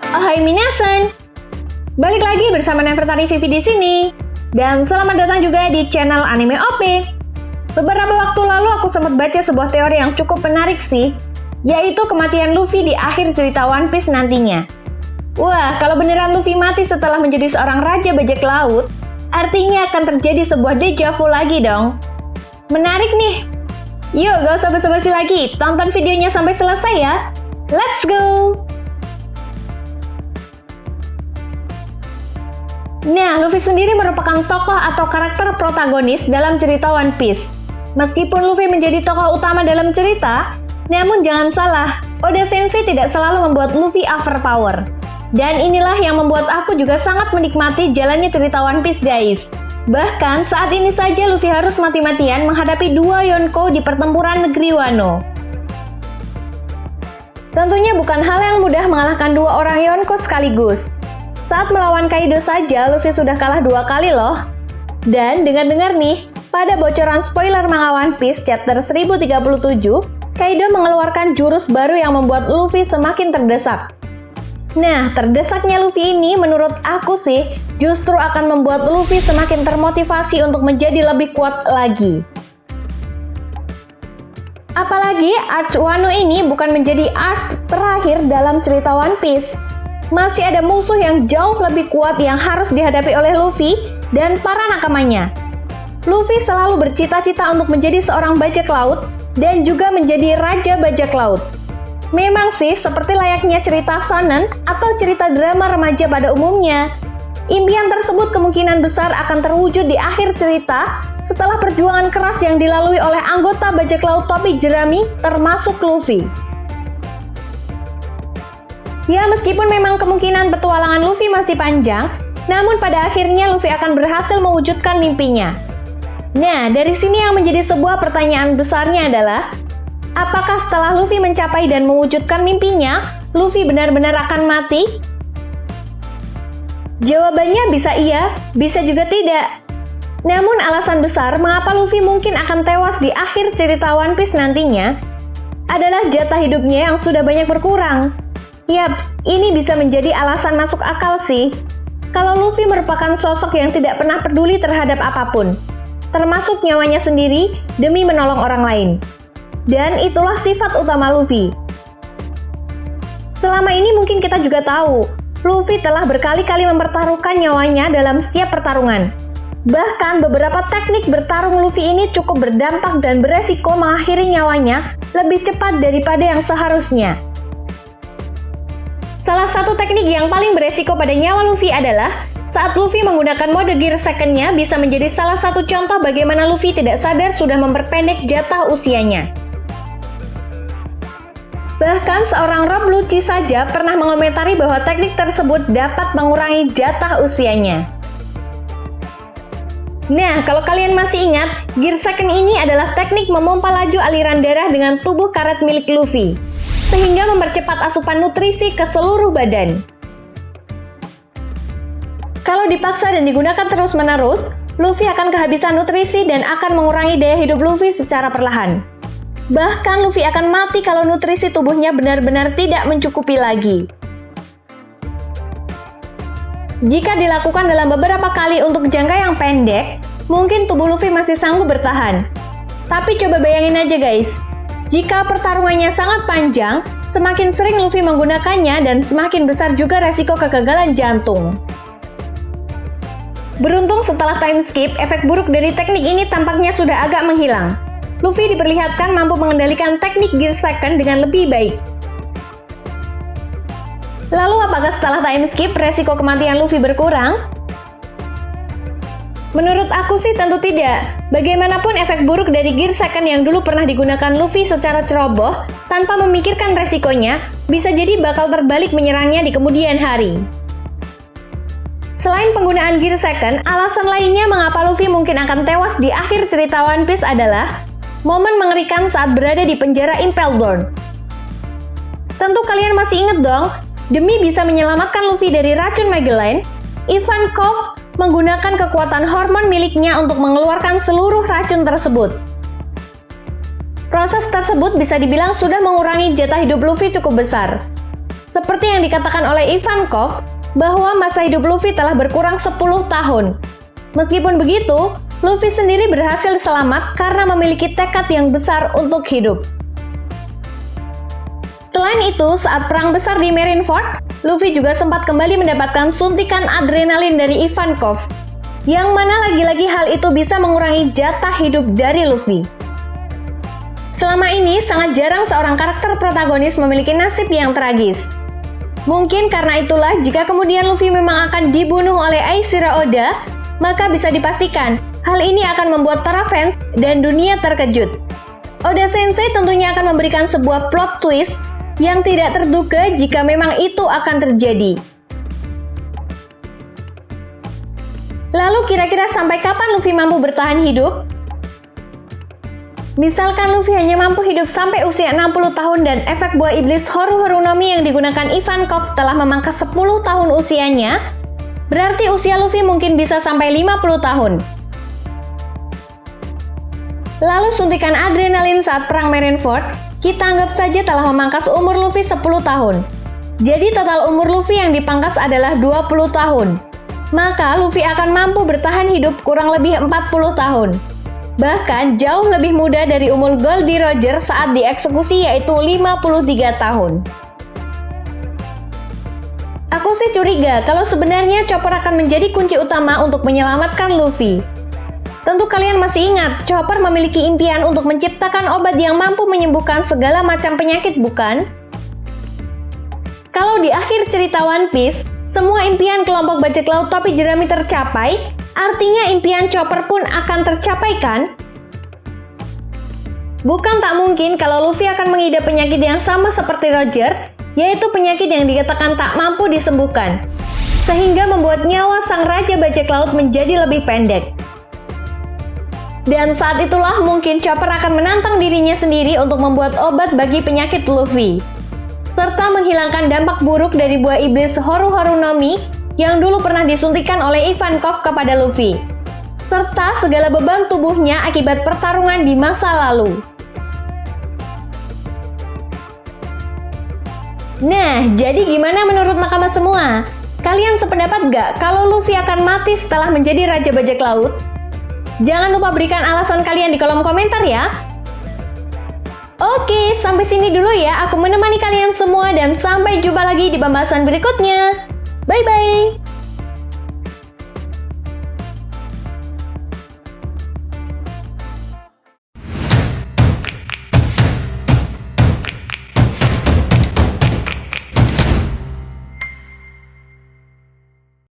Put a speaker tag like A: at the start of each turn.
A: Ohai minasan! Balik lagi bersama Nefertari Vivi di sini. Dan selamat datang juga di channel Anime OP. Beberapa waktu lalu aku sempat baca sebuah teori yang cukup menarik sih, yaitu kematian Luffy di akhir cerita One Piece nantinya. Wah, kalau beneran Luffy mati setelah menjadi seorang raja bajak laut, artinya akan terjadi sebuah deja vu lagi dong. Menarik nih. Yuk, gak usah basa-basi lagi, tonton videonya sampai selesai ya. Let's go! Nah, Luffy sendiri merupakan tokoh atau karakter protagonis dalam cerita One Piece. Meskipun Luffy menjadi tokoh utama dalam cerita, namun jangan salah, Oda Sensei tidak selalu membuat Luffy overpower. Dan inilah yang membuat aku juga sangat menikmati jalannya cerita One Piece, guys. Bahkan saat ini saja Luffy harus mati-matian menghadapi dua Yonko di pertempuran negeri Wano. Tentunya bukan hal yang mudah mengalahkan dua orang Yonko sekaligus. Saat melawan Kaido saja, Luffy sudah kalah 2 kali loh. Dan dengar-dengar nih, pada bocoran spoiler manga One Piece chapter 1037, Kaido mengeluarkan jurus baru yang membuat Luffy semakin terdesak. Nah, terdesaknya Luffy ini menurut aku sih, justru akan membuat Luffy semakin termotivasi untuk menjadi lebih kuat lagi. Apalagi Arc Wano ini bukan menjadi arc terakhir dalam cerita One Piece. Masih ada musuh yang jauh lebih kuat yang harus dihadapi oleh Luffy dan para nakamanya. Luffy selalu bercita-cita untuk menjadi seorang bajak laut dan juga menjadi raja bajak laut. Memang sih, seperti layaknya cerita shonen atau cerita drama remaja pada umumnya, impian tersebut kemungkinan besar akan terwujud di akhir cerita setelah perjuangan keras yang dilalui oleh anggota bajak laut topi jerami termasuk Luffy. Ya, meskipun memang kemungkinan petualangan Luffy masih panjang, namun pada akhirnya Luffy akan berhasil mewujudkan mimpinya. Nah, dari sini yang menjadi sebuah pertanyaan besarnya adalah, apakah setelah Luffy mencapai dan mewujudkan mimpinya, Luffy benar-benar akan mati? Jawabannya bisa iya, bisa juga tidak. Namun alasan besar mengapa Luffy mungkin akan tewas di akhir cerita One Piece nantinya adalah jatah hidupnya yang sudah banyak berkurang. Yaps, ini bisa menjadi alasan masuk akal sih. Kalau Luffy merupakan sosok yang tidak pernah peduli terhadap apapun, termasuk nyawanya sendiri demi menolong orang lain. Dan itulah sifat utama Luffy. Selama ini mungkin kita juga tahu, Luffy telah berkali-kali mempertaruhkan nyawanya dalam setiap pertarungan. Bahkan beberapa teknik bertarung Luffy ini cukup berdampak dan beresiko mengakhiri nyawanya lebih cepat daripada yang seharusnya. Salah satu teknik yang paling beresiko pada nyawa Luffy adalah saat Luffy menggunakan mode Gear Second-nya bisa menjadi salah satu contoh bagaimana Luffy tidak sadar sudah memperpendek jatah usianya. Bahkan seorang Rob Lucci saja pernah mengomentari bahwa teknik tersebut dapat mengurangi jatah usianya. Nah, kalau kalian masih ingat, Gear Second ini adalah teknik memompa laju aliran darah dengan tubuh karet milik Luffy, sehingga mempercepat asupan nutrisi ke seluruh badan. Kalau dipaksa dan digunakan terus-menerus, Luffy akan kehabisan nutrisi dan akan mengurangi daya hidup Luffy secara perlahan. Bahkan Luffy akan mati kalau nutrisi tubuhnya benar-benar tidak mencukupi lagi. Jika dilakukan dalam beberapa kali untuk jangka yang pendek, mungkin tubuh Luffy masih sanggup bertahan. Tapi coba bayangin aja guys, jika pertarungannya sangat panjang, semakin sering Luffy menggunakannya dan semakin besar juga resiko kegagalan jantung. Beruntung setelah time skip, efek buruk dari teknik ini tampaknya sudah agak menghilang. Luffy diperlihatkan mampu mengendalikan teknik Gear Second dengan lebih baik. Lalu apakah setelah time skip, resiko kematian Luffy berkurang? Menurut aku sih tentu tidak. Bagaimanapun efek buruk dari Gear Second yang dulu pernah digunakan Luffy secara ceroboh, tanpa memikirkan resikonya, bisa jadi bakal terbalik menyerangnya di kemudian hari. Selain penggunaan Gear Second, alasan lainnya mengapa Luffy mungkin akan tewas di akhir cerita One Piece adalah momen mengerikan saat berada di penjara Impel Down. Tentu kalian masih ingat dong, demi bisa menyelamatkan Luffy dari racun Magellan, Ivankov menggunakan kekuatan hormon miliknya untuk mengeluarkan seluruh racun tersebut. Proses tersebut bisa dibilang sudah mengurangi jatah hidup Luffy cukup besar. Seperti yang dikatakan oleh Ivankov, bahwa masa hidup Luffy telah berkurang 10 tahun. Meskipun begitu, Luffy sendiri berhasil selamat karena memiliki tekad yang besar untuk hidup. Selain itu, saat perang besar di Marineford, Luffy juga sempat kembali mendapatkan suntikan adrenalin dari Ivankov, yang mana lagi-lagi hal itu bisa mengurangi jatah hidup dari Luffy. Selama ini, sangat jarang seorang karakter protagonis memiliki nasib yang tragis. Mungkin karena itulah, jika kemudian Luffy memang akan dibunuh oleh Eiichiro Oda, maka bisa dipastikan, hal ini akan membuat para fans dan dunia terkejut. Oda Sensei tentunya akan memberikan sebuah plot twist yang tidak terduga jika memang itu akan terjadi. Lalu kira-kira sampai kapan Luffy mampu bertahan hidup? Misalkan Luffy hanya mampu hidup sampai usia 60 tahun dan efek buah iblis Horu-Horu no Mi yang digunakan Ivankov telah memangkas 10 tahun usianya, berarti usia Luffy mungkin bisa sampai 50 tahun. Lalu suntikan adrenalin saat perang Marineford, kita anggap saja telah memangkas umur Luffy 10 tahun. Jadi total umur Luffy yang dipangkas adalah 20 tahun. Maka Luffy akan mampu bertahan hidup kurang lebih 40 tahun. Bahkan jauh lebih muda dari umur Goldie Roger saat dieksekusi, yaitu 53 tahun. Aku sih curiga kalau sebenarnya Chopper akan menjadi kunci utama untuk menyelamatkan Luffy. Tentu kalian masih ingat, Chopper memiliki impian untuk menciptakan obat yang mampu menyembuhkan segala macam penyakit, bukan? Kalau di akhir cerita One Piece, semua impian kelompok bajak laut topi jerami tercapai, artinya impian Chopper pun akan tercapai, kan? Bukan tak mungkin kalau Luffy akan mengidap penyakit yang sama seperti Roger, yaitu penyakit yang dikatakan tak mampu disembuhkan, sehingga membuat nyawa sang raja bajak laut menjadi lebih pendek. Dan saat itulah mungkin Chopper akan menantang dirinya sendiri untuk membuat obat bagi penyakit Luffy, serta menghilangkan dampak buruk dari buah iblis Horu-Horu no Mi yang dulu pernah disuntikan oleh Ivankov kepada Luffy, serta segala beban tubuhnya akibat pertarungan di masa lalu. Nah, jadi gimana menurut nakama semua? Kalian sependapat gak kalau Luffy akan mati setelah menjadi Raja Bajak Laut? Jangan lupa berikan alasan kalian di kolom komentar ya. Oke, sampai sini dulu ya. Aku menemani kalian semua dan sampai jumpa lagi di pembahasan berikutnya. Bye-bye!